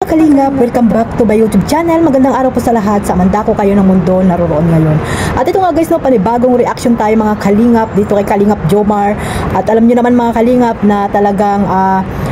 Kalingap, welcome back to my YouTube channel. Magandang araw po sa lahat sa mandako kayo ng mundo naroon ngayon. At ito nga guys, no, panibagong reaction tayo mga Kalingap dito kay Kalingap Jomar. At alam niyo naman mga Kalingap na talagang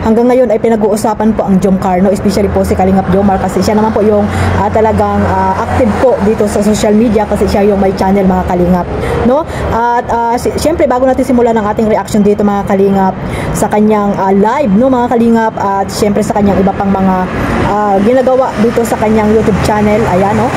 hanggang ngayon ay pinag-uusapan po ang Jomcar, no? Especially po si Kalingap Jomar kasi siya naman po yung talagang active po dito sa social media kasi siya yung may channel mga Kalingap, no? At syempre bago natin simulan ang ating reaction dito mga Kalingap sa kanyang live, no mga Kalingap, at syempre sa kanyang iba pang mga ginagawa dito sa kanyang YouTube channel. Ayan, no?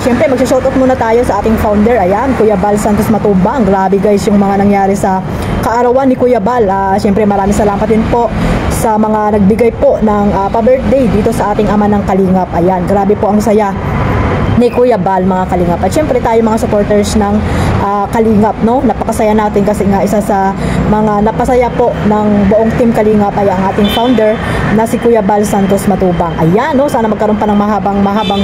Syempre magsha-shoutout muna tayo sa ating founder. Ayan, Kuya Bal Santos Matubang. Grabe guys yung mga nangyari sa kaarawan ni Kuya Bal. Syempre maraming salamat din po sa mga nagbigay po ng pa-birthday dito sa ating ama ng Kalingap. Ayan, grabe po ang saya ni Kuya Bal mga Kalingap. At syempre tayo mga supporters ng Kalingap, no? Napakasaya natin kasi nga isa sa mga napasaya po ng buong team Kalingap ay ang ating founder na si Kuya Bal Santos Matubang. Ayan, no? Sana magkaroon pa ng mahabang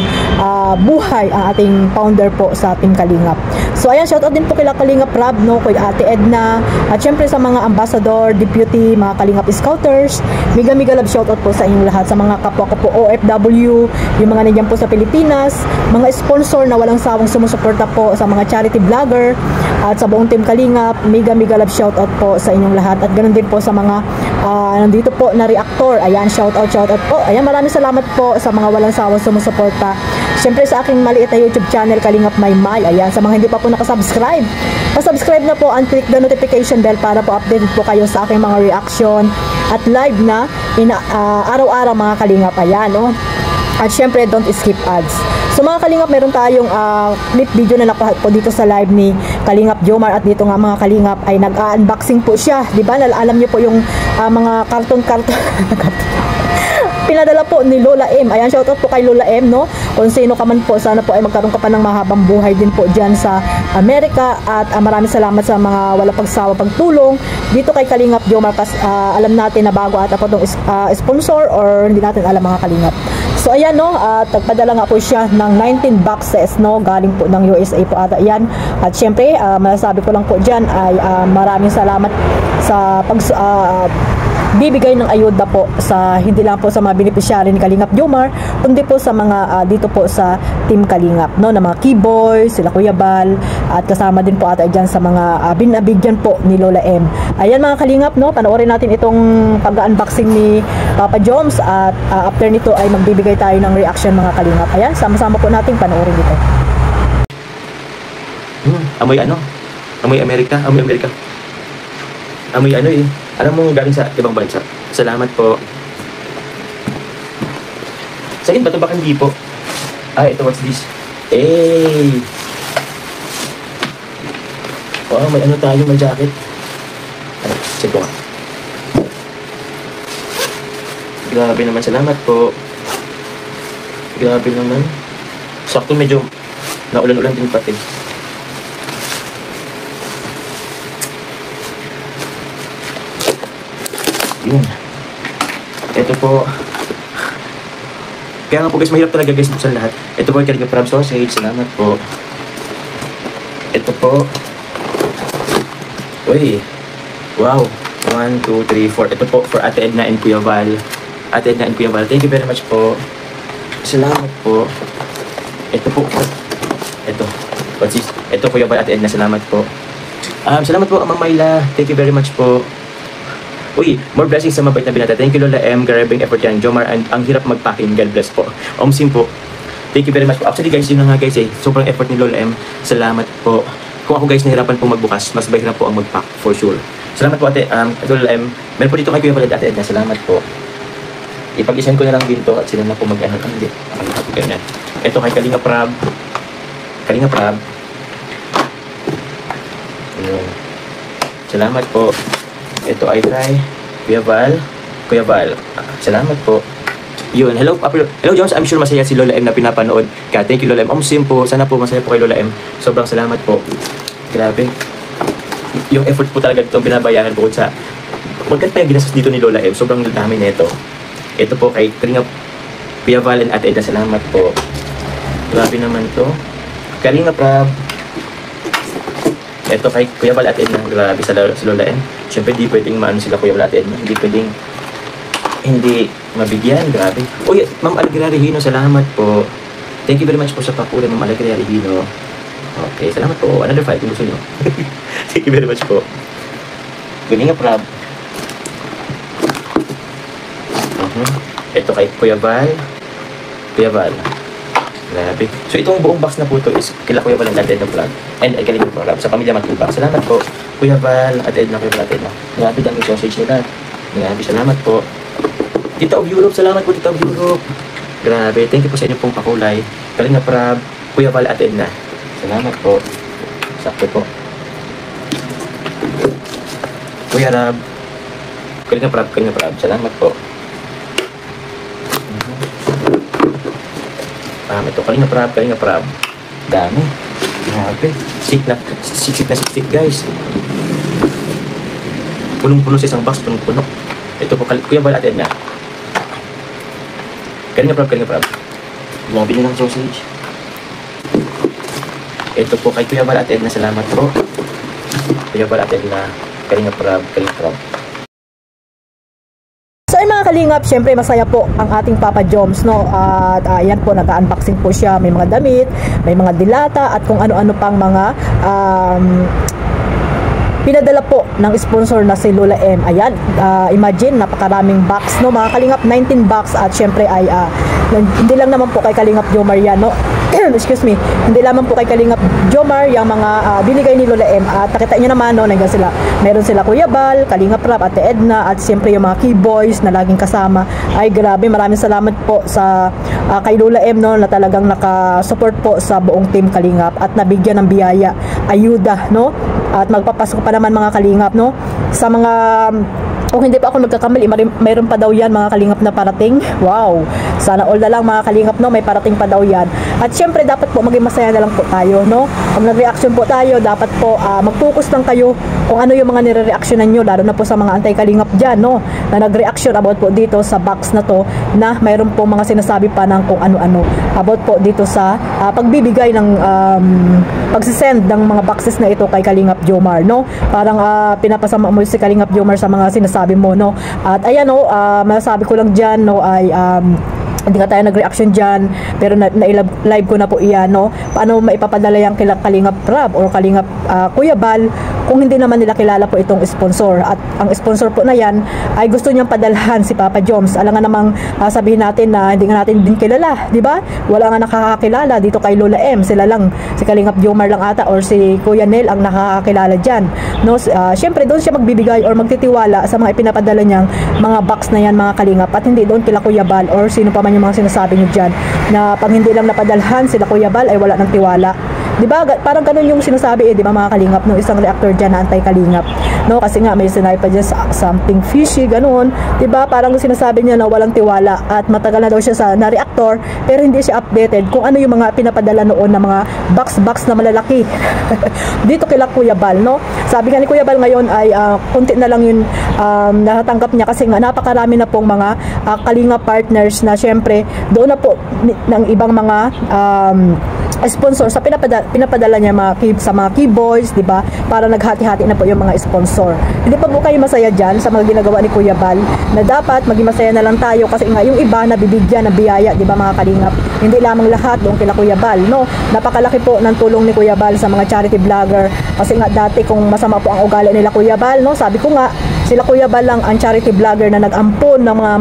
buhay ang ating founder po sa team Kalingap. So ayan, shoutout din po kila Kalingap Rab, no? Kay Ate Edna, at syempre sa mga ambassador, deputy, mga Kalingap Scouters. Mega love shoutout po sa inyong lahat, sa mga kapwa ko po OFW, yung mga nandiyan po sa Pilipinas, mga sponsor na walang sawang sumusuporta po sa mga charity vlogger, at sa buong team Kalingap. Mega love shoutout po sa inyong lahat. At ganoon din po sa mga nandito po na reactor. Ayan, shoutout po. Ayan, maraming salamat po sa mga walang sawang sumusuporta. Siyempre sa aking maliit na YouTube channel Kalingap Maymay. Ayan, sa mga hindi pa po nakasubscribe, pasubscribe na po and click the notification bell para po updated po kayo sa aking mga reaction at live na araw-araw mga Kalingap. Ayan, no? At syempre don't skip ads. So mga Kalingap, meron tayong clip video na nakuha po dito sa live ni Kalingap Jomar. At dito nga mga Kalingap ay nag-unboxing po siya, di ba? Alam niyo po yung mga karton pinadala po ni Lola M. Ayan, shoutout po kay Lola M, no? Kung sino ka man po, sana po ay magkaroon ka pa ng mahabang buhay din po dyan sa Amerika. At maraming salamat sa mga wala pagsawa pagtulong dito kay Kalingap Jomar. Kasi alam natin na bago ata po itong sponsor, or hindi natin alam mga Kalingap. So ayan, no, nagpadala nga po siya ng 19 boxes, no, galing po ng USA po ata yan. At syempre masasabi ko lang po dyan ay maraming salamat sa bibigay ng ayuda po sa hindi lang po sa mga beneficiary ni Kalingap Jomar, kundi po sa mga dito po sa team Kalingap, no, na mga keyboys, sila Kuya Bal, at kasama din po ata dyan sa mga binabigyan po ni Lola M. Ayan mga Kalingap, no, panoorin natin itong pag-unboxing ni Papa Joms, at after nito ay magbibigay tayo ng reaction mga Kalingap. Ayan, sama-sama po natin panoorin dito. Amoy ano? Amoy Amerika, amoy Amerika. Amoy ano eh. Alam mo galing sa ibang bansa. Salamat po. Sa akin ba ito? Baka hindi po. Ito, what's this? Wow, may ano tayo, may jacket. Check ko nga. Grabe naman, salamat po. Grabe naman. Sakto medyo naulan-ulan din pati. Yun. Ito po. Kaya nga po guys, mahirap talaga guys buksan lahat. Ito po ay Kalingap Crab Sausage. Salamat po. Ito po. Uy. Wow. 1, 2, 3, 4. Ito po for Ate Edna and Kuya Val. Ate Edna and Kuya Val. Thank you very much po. Salamat po. Ito po. Ito. What's this? Ito Kuya Val, Ate Edna. Salamat po. Salamat po, Ma'am Myla. Thank you very much po. Uy, more blessings sa mabait na binata. Thank you Lola M. Garabing effort yan. Jomar, ang hirap magpacking. God bless po. Omsim po. Thank you very much po. Actually guys, yun na nga guys eh. Sobrang effort ni Lola M. Salamat po. Kung ako guys nahirapan po magbukas, mas mahirap po ang magpack for sure. Salamat po ate. Lola M. Meron po dito kay Kuya Valad, Ate Edna. Salamat po. Ipag-isan ko na lang dito at sila na po mag-ano. Hindi. Ganyan. Ito kay Kalingap Rab. Kalingap Rab. Salamat po. Ito ay try. Kuya Val. Kuya Val. Salamat po. Yun. Hello, hello Jones. I'm sure masaya si Lola M na pinapanood. Kaya thank you Lola M. Omsim po. Sana po masaya po kay Lola M. Sobrang salamat po. Grabe. Yung effort po talaga itong binabayaran po sa magkano pa yung ginastos dito ni Lola M. Sobrang dami nito. Ito po kay Kalingap Kuya Val and Ate Edna. Salamat po. Grabe naman to. Kalingap Rab. Ito kay Kuya Val at Edna, grabe sa Lola M. Siyempre di pwedeng maano sila Kuya Val at Edna. Hindi pwedeng hindi mabigyan, grabe. Uy, Ma'am Alegria Regino, salamat po. Thank you very much po sa pakulay, Ma'am Alegria Regino. Okay, salamat po. Another 5 kung gusto nyo. Thank you very much po. Galing nga, Prab. Ito kay Kuya Val. Kuya Val. Grabe. So, itong buong box na po ito is kila Kuya Val and Ate Edna Vlog. And ay kaling Prab sa pamilya Matubang. Salamat po. Kuya Val, Ate Edna, Kuya Val, Ate Edna. Grabe lang yung sausage nila. Grabe, salamat po. Tita of Europe, salamat po Tita of Europe. Grabe, thank you po sa inyong pong pakulay. Kaling Prab, Kuya Val, Ate Edna. Salamat po. Sakto po. Kuya Rab. Kaling Prab. Salamat po. Ito, Kalinga Prab. Dami. Grabe. Siksik guys. Punong-puno sa isang box, punong-puno. Ito po, Kuya Val, Ate Edna. Kalinga Prab. Grabe na ng sausage. Ito po kay Kuya Val, Ate Edna. Salamat po. Kuya Val, Ate Edna. Kalinga Prab. So ay mga kalingap, syempre masaya po ang ating Papa Joms, no? At ayan po, nag-unboxing po siya. May mga damit, may mga dilata, at kung ano-ano pang mga pinadala po ng sponsor na si Lola M. Ayan, imagine, napakaraming box, no? Mga kalingap, 19 box, at syempre ay hindi lang naman po kay Kalingap Jomar yan, no? Excuse me, hindi lamang po kay Kalingap Jomar yung mga binigay ni Lola M. At nakita nyo naman, no, nandiyan sila. Meron sila Kuya Bal, Kalingap Rap, Ate Edna, at siyempre yung mga key boys na laging kasama. Ay grabe, maraming salamat po sa kay Lola M, no, na talagang nakasupport po sa buong team Kalingap at nabigyan ng biyaya, ayuda, no? At magpapasok pa naman mga Kalingap, no, sa mga, kung hindi pa ako nagkakamali, mayroon pa daw yan mga Kalingap na parating. Wow, sana all na lang mga Kalingap, no, may parating pa daw yan. At syempre dapat po maging masaya na lang po tayo, no. Pag nag-reaction po tayo, dapat po mag-focus lang kayo kung ano yung mga nire-reactionan nyo, lalo na po sa mga anti-Kalingap dyan, no, na nag-reaction about po dito sa box na to, na mayroon po mga sinasabi pa ng kung ano-ano about po dito sa pagbibigay ng pagsisend ng mga boxes na ito kay Kalingap Jomar, no. Parang pinapasama mo si Kalingap Jomar sa mga sinasabi mo, no. At ayan, no, masasabi ko lang dyan, no, ay hindi ka tayo nag-reaction dyan, pero na-live ko na po iyan, no. Paano maipapadala yung kila Kalingap Rab or Kalingap Kuya Bal kung hindi naman nila kilala po itong sponsor. At ang sponsor po na yan ay gusto niyang padalhan si Papa Joms. Alam nga namang sabihin natin na hindi nga natin din kilala, di ba? Wala nga nakakakilala dito kay Lola M. Sila lang, si Kalingap Jomar lang ata or si Kuya Nel ang nakakakilala dyan, no. Syempre doon siya magbibigay or magtitiwala sa mga ipinapadala niyang mga box na yan mga Kalingap, at hindi doon kila Kuya Bal or sino pa man yung mga sinasabi niyo dyan na pag hindi lang napadalhan sila Kuya Bal ay wala ng tiwala. Diba? Parang ganun yung sinasabi, diba mga Kalingap, no, isang reactor dyan na anti-Kalingap, no, kasi nga may sinabi pa dyan something fishy, ganun, diba? Parang sinasabi niya na walang tiwala at matagal na daw siya na reactor pero hindi siya updated kung ano yung mga pinapadala noon na mga box na malalaki dito kila Kuya Bal, no. Sabi nga ni Kuya Bal ngayon ay kunti na lang yun natatanggap niya kasi nga napakarami na pong mga Kalingap partners na syempre doon na po ng ibang mga sponsor sa pinapadala niya sa mga key boys, di ba? Para naghati-hati na po yung mga sponsor. Hindi pa po kayo masaya dyan sa mga ginagawa ni Kuya Bal, na dapat maging masaya na lang tayo kasi nga yung iba nabibigyan ng biyaya, di ba mga Kalingap? Hindi lamang lahat doon kila Kuya Bal, no? Napakalaki po ng tulong ni Kuya Bal sa mga charity vlogger kasi nga dati kung masama po ang ugali nila Kuya Bal, no? Sabi ko nga, sila Kuya Bal lang ang charity vlogger na nag-ampon ng mga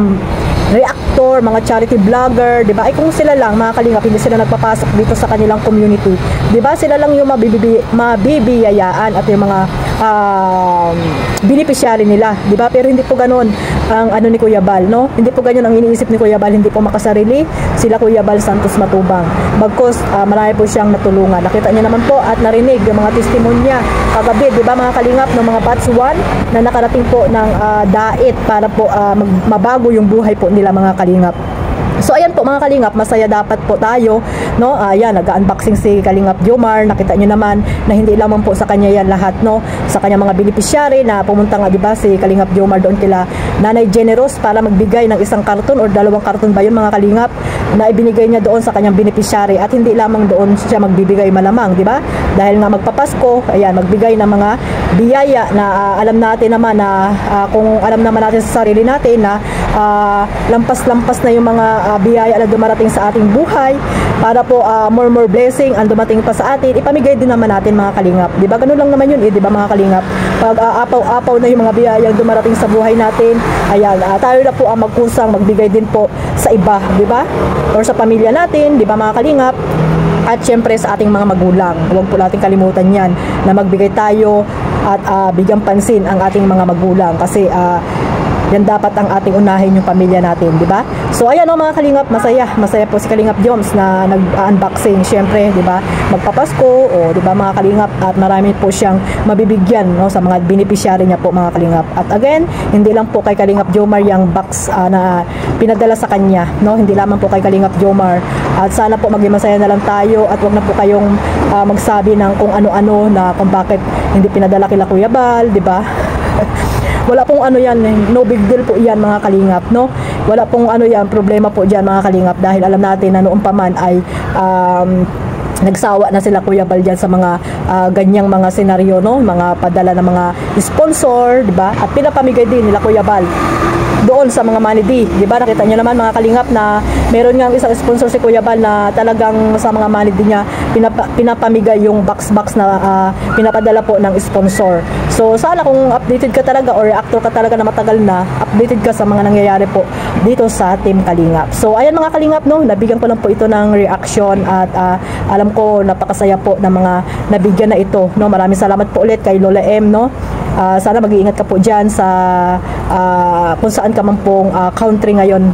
reactor, mga charity vlogger, di ba? Ay kung sila lang, mga Kalingap, hindi sila nagpapasok dito sa kanilang community, di ba? Sila lang yung mabibiyayaan at yung mga beneficiary nila, di ba? Pero hindi po ganoon ang ano ni Kuya Bal, no? Hindi po ganoon ang iniisip ni Kuya Bal, hindi po makasarili sila Kuya Bal Santos Matubang. Bagkus marami po siyang natulungan. Nakita niyo naman po at narinig yung mga testimonya kagabi, di ba mga Kalingap, ng mga batch 1 na nakarating po ng dait para po mabago yung buhay po nila mga Kalingap. So ayan po mga Kalingap, masaya dapat po tayo, no. Ayan, nag-unboxing si Kalingap Jomar. Nakita niyo naman na hindi lamang po sa kanya yan lahat, no. Sa kanya mga beneficiary na pumunta nga, di ba, si Kalingap Jomar doon kila Nanay Generous para magbigay ng isang karton or 2 karton ba yun mga Kalingap, na ibinigay niya doon sa kanyang beneficiary. At hindi lamang doon siya magbibigay malamang, di ba? dahil nga magpapasko, ayan, magbigay ng mga biyaya na alam natin naman na kung alam naman natin sa sarili natin na lampas-lampas na yung mga biyaya na dumarating sa ating buhay, para po more blessing ang dumating pa sa atin, ipamigay din naman natin mga kalingap. Di ba? Ganun lang naman yun, di ba mga kalingap? Pag apaw-apaw na yung mga biyayang dumarating sa buhay natin, ayan, tayo na po ang magkusang magbigay din po sa iba, di ba? Or sa pamilya natin, di ba mga kalingap? At syempre sa ating mga magulang, huwag po natin kalimutan yan na magbigay tayo at bigyan pansin ang ating mga magulang, kasi yan dapat ang ating unahin yung pamilya natin, di ba? So ayan o mga kalingap, masaya po si Kalingap Joms na nag-unboxing, syempre, di ba? Magpapasko, o di ba mga kalingap, at marami po siyang mabibigyan, no, sa mga beneficiary niya po mga kalingap. At again, hindi lang po kay Kalingap Jomar yung box na pinadala sa kanya, no? Hindi lamang po kay Kalingap Jomar. At sana po maging masaya na lang tayo, at wag na po kayong magsabi ng kung ano-ano na kung bakit hindi pinadala kila Kuya Bal, di ba? Wala pong ano yan, no big deal po yan mga kalingap, no? Wala pong ano yan, problema po dyan mga kalingap, dahil alam natin na noon pa man ay nagsawa na sila Kuya Bal dyan sa mga ganyang mga senaryo, no? Mga padala ng mga sponsor, di ba? At pinapamigay din nila Kuya Bal doon sa mga money D, di ba? Nakita niyo naman mga kalingap na meron nga isang sponsor si Kuya Bal na talagang sa mga money D niya pinapamigay yung box na pinapadala po ng sponsor. So sana kung updated ka talaga or reactor ka talaga na matagal na, updated ka sa mga nangyayari po dito sa Team Kalingap. So ayan mga kalingap, no, nabigyan ko lang po ito ng reaction, at alam ko napakasaya po ng mga nabigyan na ito, no. Maraming salamat po ulit kay Lola M, no. Sana mag-iingat ka po dyan sa kung saan ka man pong country ngayon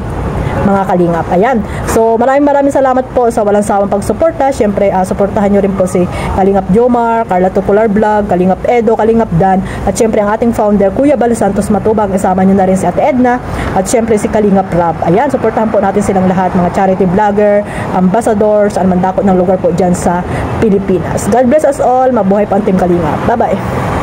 mga kalingap. Ayan. So maraming salamat po sa walang sawang pagsuporta. Syempre suportahan nyo rin po si Kalingap Jomar, Carla Tupular Vlog, Kalingap Edo, Kalingap Dan, at syempre ang ating founder Kuya Bal Santos Matubang. Isama nyo na rin si Ate Edna, at syempre si Kalingap Rab. Ayan, suportahan po natin silang lahat, mga charity vlogger, ambassadors, ang mandakot ng lugar po dyan sa Pilipinas. God bless us all. Mabuhay po ang Team Kalingap. Bye bye.